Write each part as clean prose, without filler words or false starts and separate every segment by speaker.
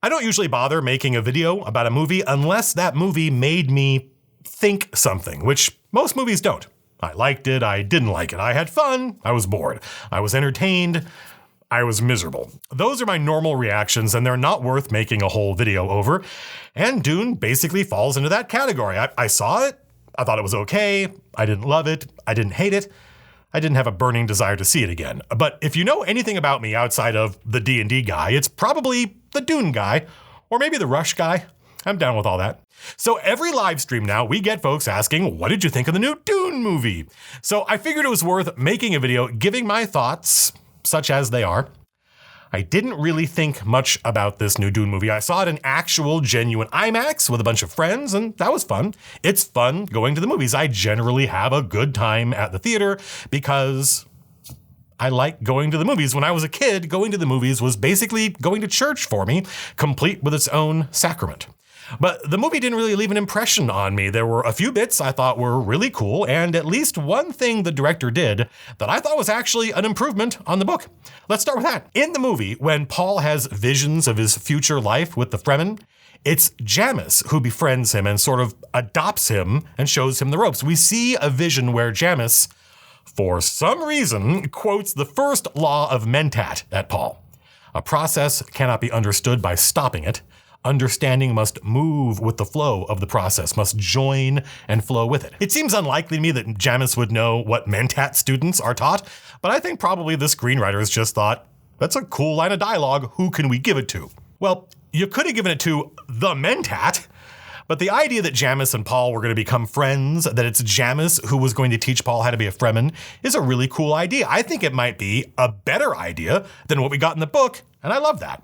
Speaker 1: I don't usually bother making a video about a movie unless that movie made me think something, which most movies don't. I liked it, I didn't like it, I had fun, I was bored, I was entertained, I was miserable. Those are my normal reactions, and they're not worth making a whole video over. And Dune basically falls into that category. I saw it, I thought it was okay, I didn't love it, I didn't hate it, I didn't have a burning desire to see it again. But if you know anything about me outside of the D&D guy, it's probably the Dune guy, or maybe the Rush guy. I'm down with all that. So every live stream now, we get folks asking, what did you think of the new Dune movie? So I figured it was worth making a video giving my thoughts, such as they are. I didn't really think much about this new Dune movie. I saw it in actual, genuine IMAX with a bunch of friends, and that was fun. It's fun going to the movies. I generally have a good time at the theater because I like going to the movies. When I was a kid, going to the movies was basically going to church for me, complete with its own sacrament. But the movie didn't really leave an impression on me. There were a few bits I thought were really cool, and at least one thing the director did that I thought was actually an improvement on the book. Let's start with that. In the movie, when Paul has visions of his future life with the Fremen, it's Jamis who befriends him and sort of adopts him and shows him the ropes. We see a vision where Jamis, for some reason, quotes the first law of Mentat at Paul. A process cannot be understood by stopping it. Understanding must move with the flow of the process, must join and flow with it. It seems unlikely to me that Jamis would know what Mentat students are taught, but I think probably the screenwriters just thought, that's a cool line of dialogue, who can we give it to? Well, you could have given it to the Mentat, but the idea that Jamis and Paul were going to become friends, that it's Jamis who was going to teach Paul how to be a Fremen, is a really cool idea. I think it might be a better idea than what we got in the book, and I love that.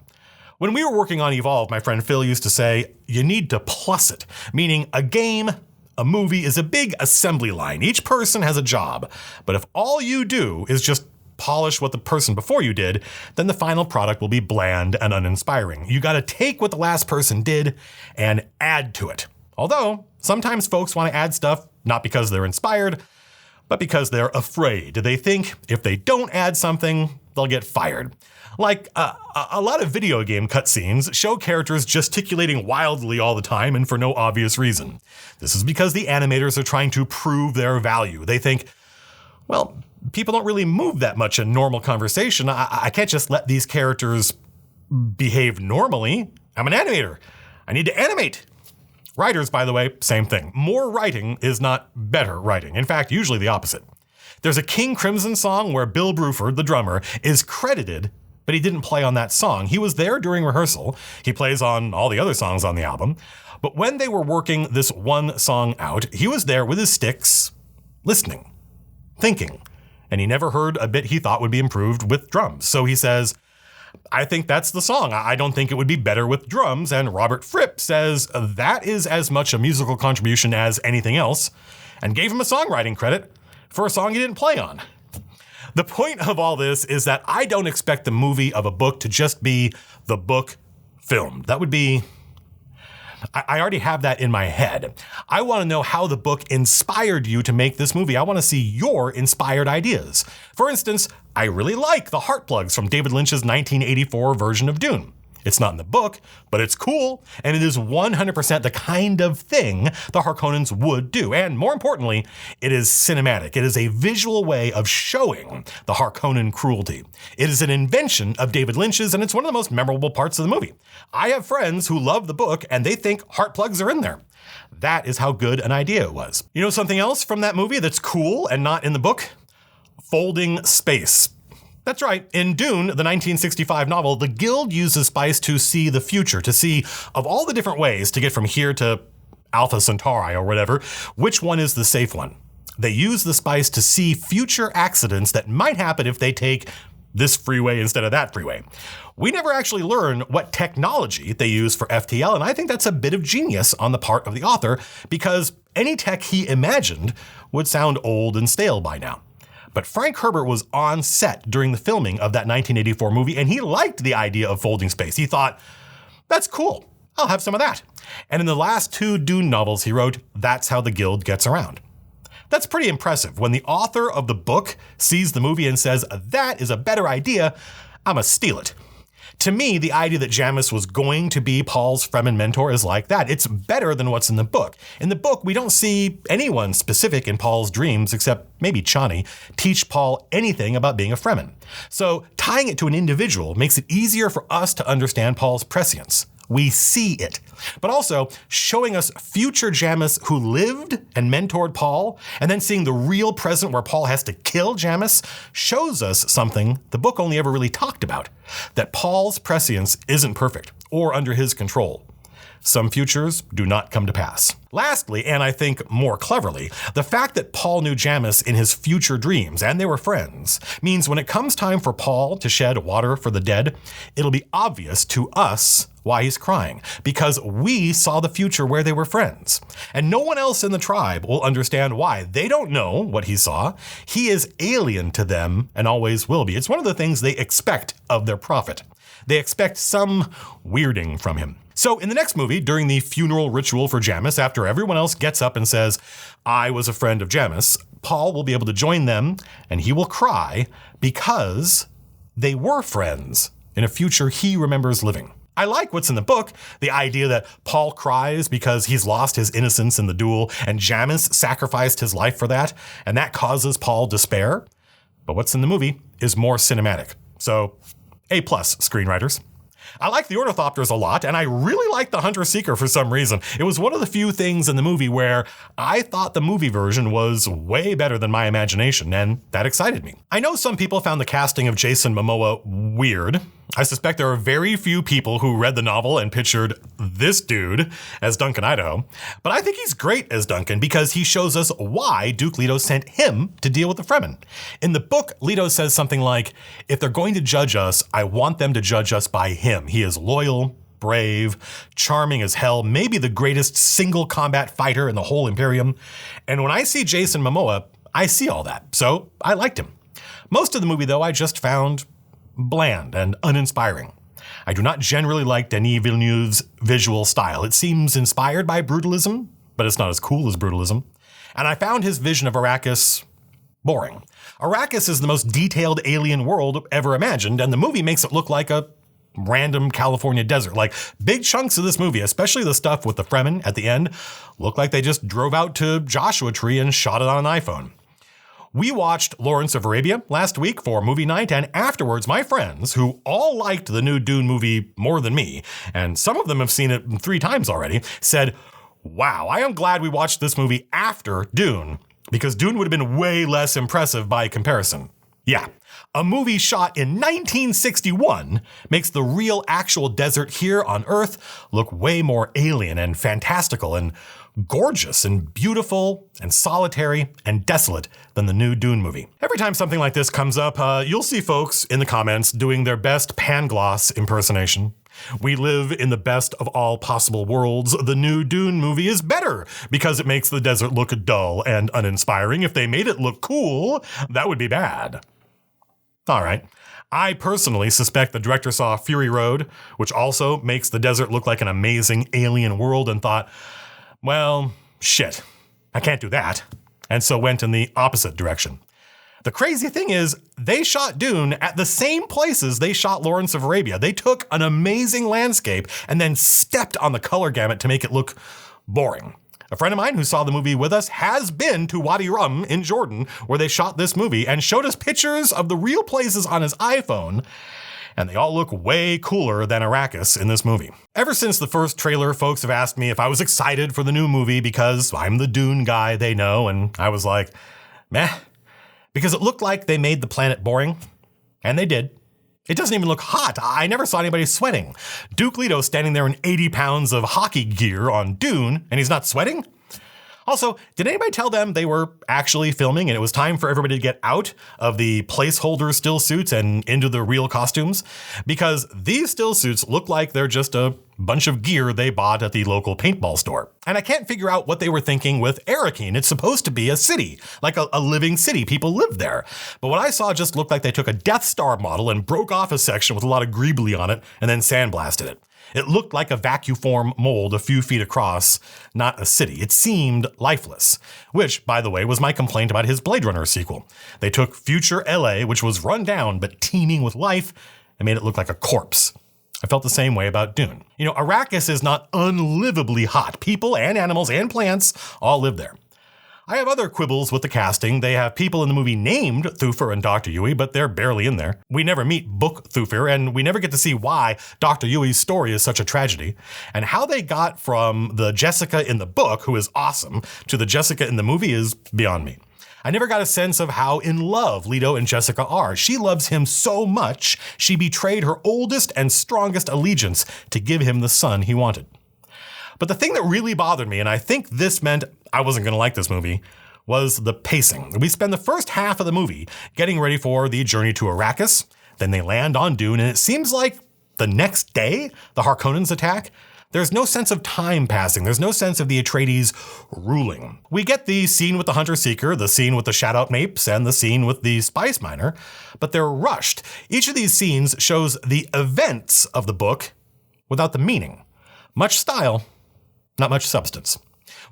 Speaker 1: When we were working on Evolve, my friend Phil used to say, you need to plus it, meaning a game, a movie is a big assembly line. Each person has a job, but if all you do is just polish what the person before you did, then the final product will be bland and uninspiring. You got to take what the last person did and add to it. Although sometimes folks want to add stuff not because they're inspired, but because they're afraid. They think if they don't add something, they'll get fired. Like a lot of video game cutscenes show characters gesticulating wildly all the time and for no obvious reason. This is because the animators are trying to prove their value. They think, well, people don't really move that much in normal conversation. I can't just let these characters behave normally. I'm an animator. I need to animate. Writers, by the way, same thing. More writing is not better writing. In fact, usually the opposite. There's a King Crimson song where Bill Bruford, the drummer, is credited, but he didn't play on that song. He was there during rehearsal. He plays on all the other songs on the album. But when they were working this one song out, he was there with his sticks, listening, thinking, and he never heard a bit he thought would be improved with drums. So he says, I think that's the song. I don't think it would be better with drums. And Robert Fripp says that is as much a musical contribution as anything else, and gave him a songwriting credit for a song he didn't play on. The point of all this is that I don't expect the movie of a book to just be the book filmed. That would be, I already have that in my head. I want to know how the book inspired you to make this movie. I want to see your inspired ideas. For instance, I really like the heart plugs from David Lynch's 1984 version of Dune. It's not in the book, but it's cool, and it is 100% the kind of thing the Harkonnens would do. And more importantly, it is cinematic. It is a visual way of showing the Harkonnen cruelty. It is an invention of David Lynch's, and it's one of the most memorable parts of the movie. I have friends who love the book, and they think heart plugs are in there. That is how good an idea it was. You know something else from that movie that's cool and not in the book? Folding space. That's right. In Dune, the 1965 novel, the Guild uses spice to see the future, to see, of all the different ways to get from here to Alpha Centauri or whatever, which one is the safe one. They use the spice to see future accidents that might happen if they take this freeway instead of that freeway. We never actually learn what technology they use for FTL, and I think that's a bit of genius on the part of the author, because any tech he imagined would sound old and stale by now. But Frank Herbert was on set during the filming of that 1984 movie, and he liked the idea of folding space. He thought, that's cool. I'll have some of that. And in the last 2 Dune novels he wrote, that's how the Guild gets around. That's pretty impressive. When the author of the book sees the movie and says, that is a better idea, I'ma steal it. To me, the idea that Jamis was going to be Paul's Fremen mentor is like that. It's better than what's in the book. In the book, we don't see anyone specific in Paul's dreams, except maybe Chani, teach Paul anything about being a Fremen. So tying it to an individual makes it easier for us to understand Paul's prescience. We see it. But also, showing us future Jamis who lived and mentored Paul, and then seeing the real present where Paul has to kill Jamis, shows us something the book only ever really talked about, that Paul's prescience isn't perfect or under his control. Some futures do not come to pass. Lastly, and I think more cleverly, the fact that Paul knew Jamis in his future dreams, and they were friends, means when it comes time for Paul to shed water for the dead, it'll be obvious to us why he's crying, because we saw the future where they were friends. And no one else in the tribe will understand why. They don't know what he saw. He is alien to them and always will be. It's one of the things they expect of their prophet. They expect some weirding from him. So in the next movie, during the funeral ritual for Jamis, after everyone else gets up and says, "I was a friend of Jamis," Paul will be able to join them and he will cry because they were friends in a future he remembers living. I like what's in the book, the idea that Paul cries because he's lost his innocence in the duel and Jamis sacrificed his life for that, and that causes Paul despair. But what's in the movie is more cinematic. So, A+ screenwriters. I like the Ornithopters a lot, and I really like the Hunter-Seeker for some reason. It was one of the few things in the movie where I thought the movie version was way better than my imagination, and that excited me. I know some people found the casting of Jason Momoa weird. I suspect there are very few people who read the novel and pictured this dude as Duncan Idaho, but I think he's great as Duncan because he shows us why Duke Leto sent him to deal with the Fremen. In the book, Leto says something like, "If they're going to judge us, I want them to judge us by him. He is loyal, brave, charming as hell, maybe the greatest single combat fighter in the whole Imperium." And when I see Jason Momoa, I see all that, so I liked him. Most of the movie, though, I just found bland and uninspiring. I do not generally like Denis Villeneuve's visual style. It seems inspired by brutalism, but it's not as cool as brutalism. And I found his vision of Arrakis boring. Arrakis is the most detailed alien world ever imagined, and the movie makes it look like a random California desert. Like, big chunks of this movie, especially the stuff with the Fremen at the end, look like they just drove out to Joshua Tree and shot it on an iPhone. We watched Lawrence of Arabia last week for movie night, and afterwards my friends, who all liked the new Dune movie more than me, and some of them have seen it 3 times already, said, "Wow, I am glad we watched this movie after Dune, because Dune would have been way less impressive by comparison." Yeah, a movie shot in 1961 makes the real actual desert here on Earth look way more alien and fantastical and gorgeous and beautiful and solitary and desolate than the new Dune movie. Every time something like this comes up, you'll see folks in the comments doing their best Pangloss impersonation. "We live in the best of all possible worlds. The new Dune movie is better because it makes the desert look dull and uninspiring. If they made it look cool, that would be bad." All right. I personally suspect the director saw Fury Road, which also makes the desert look like an amazing alien world, and thought, well, shit, I can't do that, and so went in the opposite direction. The crazy thing is, they shot Dune at the same places they shot Lawrence of Arabia. They took an amazing landscape and then stepped on the color gamut to make it look boring. A friend of mine who saw the movie with us has been to Wadi Rum in Jordan, where they shot this movie, and showed us pictures of the real places on his iPhone, and they all look way cooler than Arrakis in this movie. Ever since the first trailer, folks have asked me if I was excited for the new movie because I'm the Dune guy they know, and I was like, meh, because it looked like they made the planet boring, and they did. It doesn't even look hot. I never saw anybody sweating. Duke Leto standing there in 80 pounds of hockey gear on Dune, and he's not sweating? Also, did anybody tell them they were actually filming and it was time for everybody to get out of the placeholder still suits and into the real costumes? Because these still suits look like they're just a bunch of gear they bought at the local paintball store. And I can't figure out what they were thinking with Arrakeen. It's supposed to be a city, like a living city. People live there. But what I saw just looked like they took a Death Star model and broke off a section with a lot of greebly on it and then sandblasted it. It looked like a vacuform mold a few feet across, not a city. It seemed lifeless, which, by the way, was my complaint about his Blade Runner sequel. They took future LA, which was run down but teeming with life, and made it look like a corpse. I felt the same way about Dune. You know, Arrakis is not unlivably hot. People and animals and plants all live there. I have other quibbles with the casting. They have people in the movie named Thufir and Dr. Yueh, but they're barely in there. We never meet Book Thufir, and we never get to see why Dr. Yueh's story is such a tragedy. And how they got from the Jessica in the book, who is awesome, to the Jessica in the movie is beyond me. I never got a sense of how in love Leto and Jessica are. She loves him so much, she betrayed her oldest and strongest allegiance to give him the son he wanted. But the thing that really bothered me, and I think this meant I wasn't going to like this movie, was the pacing. We spend the first half of the movie getting ready for the journey to Arrakis. Then they land on Dune, and it seems like the next day the Harkonnens attack. There's no sense of time passing. There's no sense of the Atreides ruling. We get the scene with the Hunter-Seeker, the scene with the Shadout Mapes, and the scene with the Spice Miner, but they're rushed. Each of these scenes shows the events of the book without the meaning. Much style, not much substance.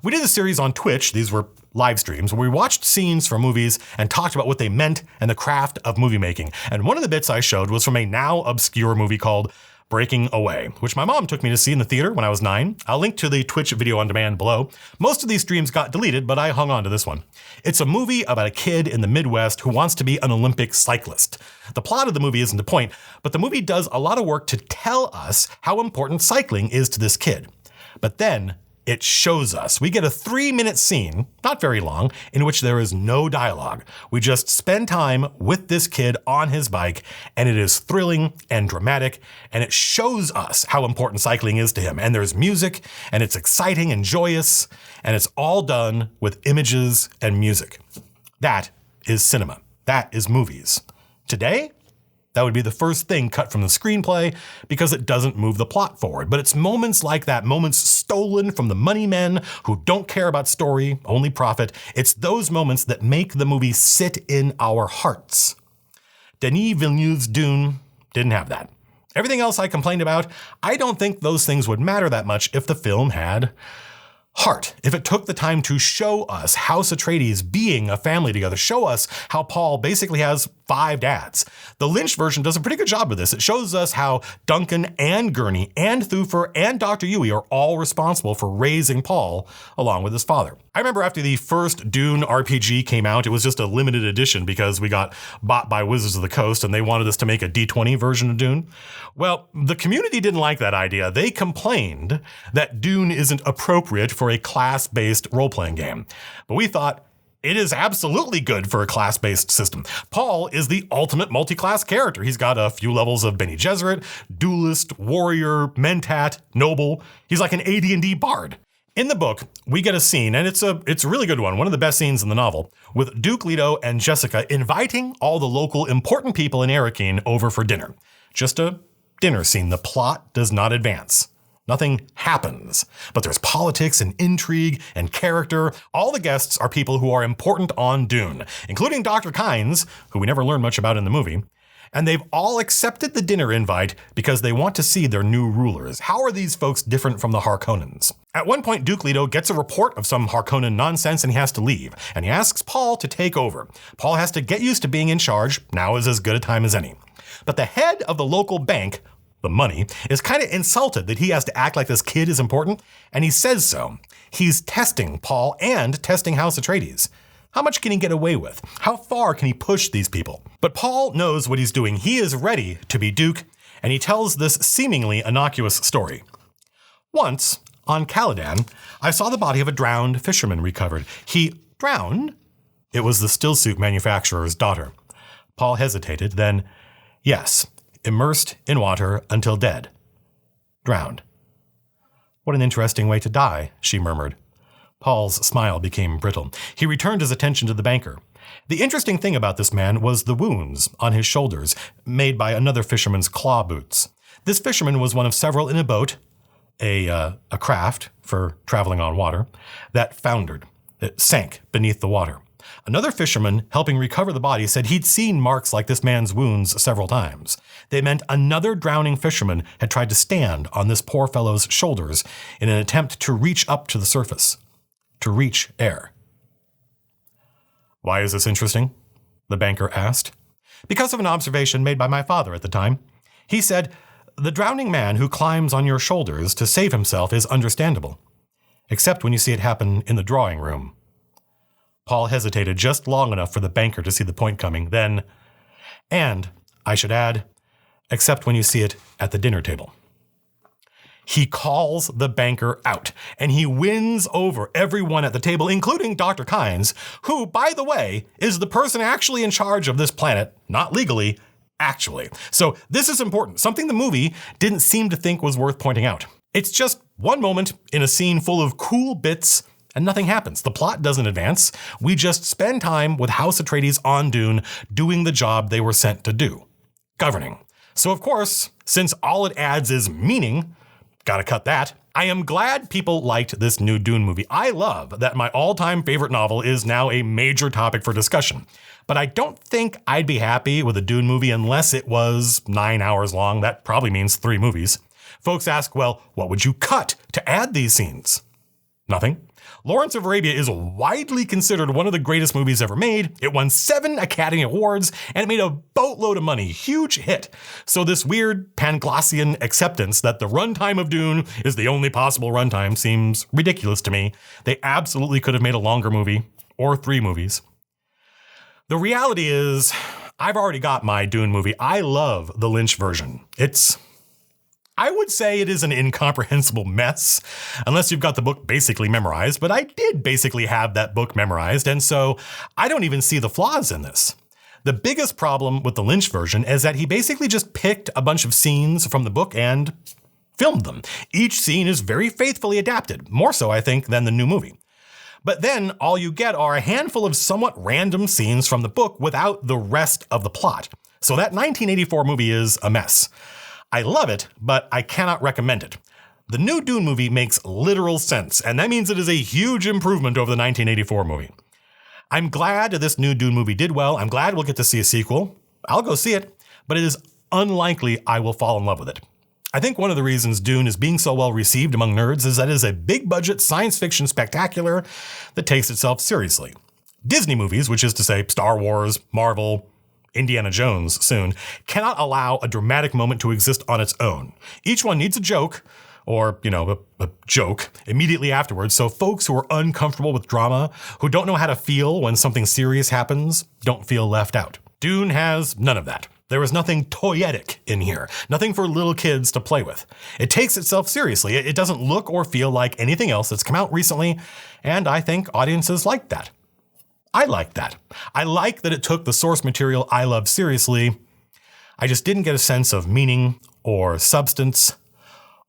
Speaker 1: We did a series on Twitch, these were live streams, where we watched scenes from movies and talked about what they meant and the craft of movie making. And one of the bits I showed was from a now obscure movie called Breaking Away, which my mom took me to see in the theater when I was 9. I'll link to the Twitch video on demand below. Most of these streams got deleted, but I hung on to this one. It's a movie about a kid in the Midwest who wants to be an Olympic cyclist. The plot of the movie isn't the point, but the movie does a lot of work to tell us how important cycling is to this kid. But then it shows us. We get a 3-minute scene, not very long, in which there is no dialogue. We just spend time with this kid on his bike, and it is thrilling and dramatic, and it shows us how important cycling is to him. And there's music, and it's exciting and joyous, and it's all done with images and music. That is cinema. That is movies. Today, that would be the first thing cut from the screenplay because it doesn't move the plot forward. But it's moments like that, moments stolen from the money men who don't care about story, only profit. It's those moments that make the movie sit in our hearts. Denis Villeneuve's Dune didn't have that. Everything else I complained about, I don't think those things would matter that much if the film had heart. If it took the time to show us House Atreides being a family together, show us how Paul basically has 5 dads. The Lynch version does a pretty good job with this. It shows us how Duncan and Gurney and Thufir and Dr. Yueh are all responsible for raising Paul along with his father. I remember after the first Dune RPG came out, it was just a limited edition because we got bought by Wizards of the Coast and they wanted us to make a D20 version of Dune. Well, the community didn't like that idea. They complained that Dune isn't appropriate for a class-based role-playing game. But we thought, it is absolutely good for a class-based system. Paul is the ultimate multi-class character. He's got a few levels of Bene Gesserit, duelist, warrior, mentat, noble. He's like an AD&D bard. In the book, we get a scene, and it's a really good one of the best scenes in the novel, with Duke Leto and Jessica inviting all the local important people in Arrakeen over for dinner. Just a dinner scene. The plot does not advance. Nothing happens, but there's politics and intrigue and character. All the guests are people who are important on Dune, including Dr. Kynes, who we never learn much about in the movie. And they've all accepted the dinner invite because they want to see their new rulers. How are these folks different from the Harkonnens? At one point, Duke Leto gets a report of some Harkonnen nonsense and he has to leave. And he asks Paul to take over. Paul has to get used to being in charge. Now is as good a time as any. But the head of the local bank, the money, is kind of insulted that he has to act like this kid is important, and he says so. He's testing Paul and testing House Atreides. How much can he get away with? How far can he push these people? But Paul knows what he's doing. He is ready to be Duke, and he tells this seemingly innocuous story. Once, on Caladan, I saw the body of a drowned fisherman recovered. He drowned? It was the stillsuit manufacturer's daughter. Paul hesitated, then, yes, immersed in water until dead. Drowned. What an interesting way to die, she murmured. Paul's smile became brittle. He returned his attention to the banker. The interesting thing about this man was the wounds on his shoulders, made by another fisherman's claw boots. This fisherman was one of several in a boat, a craft for traveling on water, that foundered. It sank beneath the water. Another fisherman helping recover the body said he'd seen marks like this man's wounds several times. They meant another drowning fisherman had tried to stand on this poor fellow's shoulders in an attempt to reach up to the surface, to reach air. Why is this interesting? The banker asked. Because of an observation made by my father at the time. He said, The drowning man who climbs on your shoulders to save himself is understandable, except when you see it happen in the drawing room. Paul hesitated just long enough for the banker to see the point coming, then, and, I should add, except when you see it at the dinner table. He calls the banker out, and he wins over everyone at the table, including Dr. Kynes, who, by the way, is the person actually in charge of this planet, not legally, actually. So this is important, something the movie didn't seem to think was worth pointing out. It's just one moment in a scene full of cool bits and nothing happens. The plot doesn't advance. We just spend time with House Atreides on Dune doing the job they were sent to do, governing. So of course, since all it adds is meaning, gotta cut that. I am glad people liked this new Dune movie. I love that my all-time favorite novel is now a major topic for discussion. But I don't think I'd be happy with a Dune movie unless it was 9 hours long. That probably means 3 movies. Folks ask, well, what would you cut to add these scenes? Nothing. Lawrence of Arabia is widely considered one of the greatest movies ever made. It won 7 Academy Awards, and it made a boatload of money. Huge hit. So this weird Panglossian acceptance that the runtime of Dune is the only possible runtime seems ridiculous to me. They absolutely could have made a longer movie, or 3 movies. The reality is, I've already got my Dune movie. I love the Lynch version. I would say it is an incomprehensible mess, unless you've got the book basically memorized, but I did basically have that book memorized, and so I don't even see the flaws in this. The biggest problem with the Lynch version is that he basically just picked a bunch of scenes from the book and filmed them. Each scene is very faithfully adapted, more so, I think, than the new movie. But then all you get are a handful of somewhat random scenes from the book without the rest of the plot. So that 1984 movie is a mess. I love it, but I cannot recommend it. The new Dune movie makes literal sense, and that means it is a huge improvement over the 1984 movie. I'm glad this new Dune movie did well. I'm glad we'll get to see a sequel. I'll go see it, but it is unlikely I will fall in love with it. I think one of the reasons Dune is being so well received among nerds is that it is a big-budget science fiction spectacular that takes itself seriously. Disney movies, which is to say Star Wars, Marvel, Indiana Jones soon, cannot allow a dramatic moment to exist on its own. Each one needs a joke, or, a joke, immediately afterwards, so folks who are uncomfortable with drama, who don't know how to feel when something serious happens, don't feel left out. Dune has none of that. There is nothing toyetic in here, nothing for little kids to play with. It takes itself seriously. It doesn't look or feel like anything else that's come out recently, and I think audiences like that. I like that. I like that it took the source material I love seriously. I just didn't get a sense of meaning or substance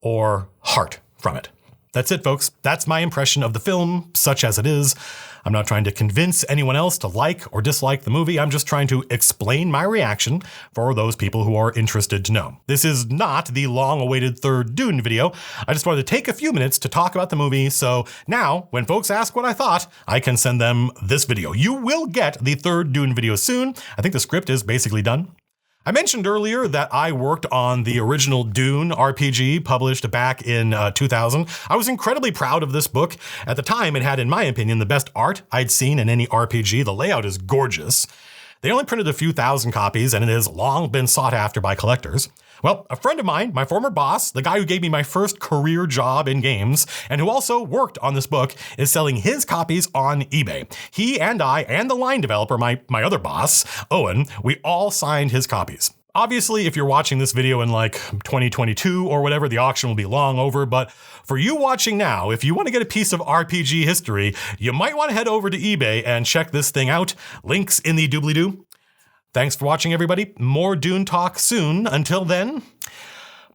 Speaker 1: or heart from it. That's it, folks. That's my impression of the film, such as it is. I'm not trying to convince anyone else to like or dislike the movie. I'm just trying to explain my reaction for those people who are interested to know. This is not the long-awaited third Dune video. I just wanted to take a few minutes to talk about the movie, so now, when folks ask what I thought, I can send them this video. You will get the third Dune video soon. I think the script is basically done. I mentioned earlier that I worked on the original Dune RPG published back in 2000. I was incredibly proud of this book. At the time, it had, in my opinion, the best art I'd seen in any RPG. The layout is gorgeous. They only printed a few thousand copies, and it has long been sought after by collectors. Well, a friend of mine, my former boss, the guy who gave me my first career job in games, and who also worked on this book, is selling his copies on eBay. He and I, and the line developer, my other boss, Owen, we all signed his copies. Obviously, if you're watching this video in like 2022 or whatever, the auction will be long over, but for you watching now, if you want to get a piece of RPG history, you might want to head over to eBay and check this thing out. Links in the doobly-doo. Thanks for watching, everybody. More Dune talk soon. Until then,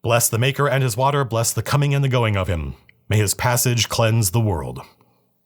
Speaker 1: bless the maker and his water, bless the coming and the going of him. May his passage cleanse the world.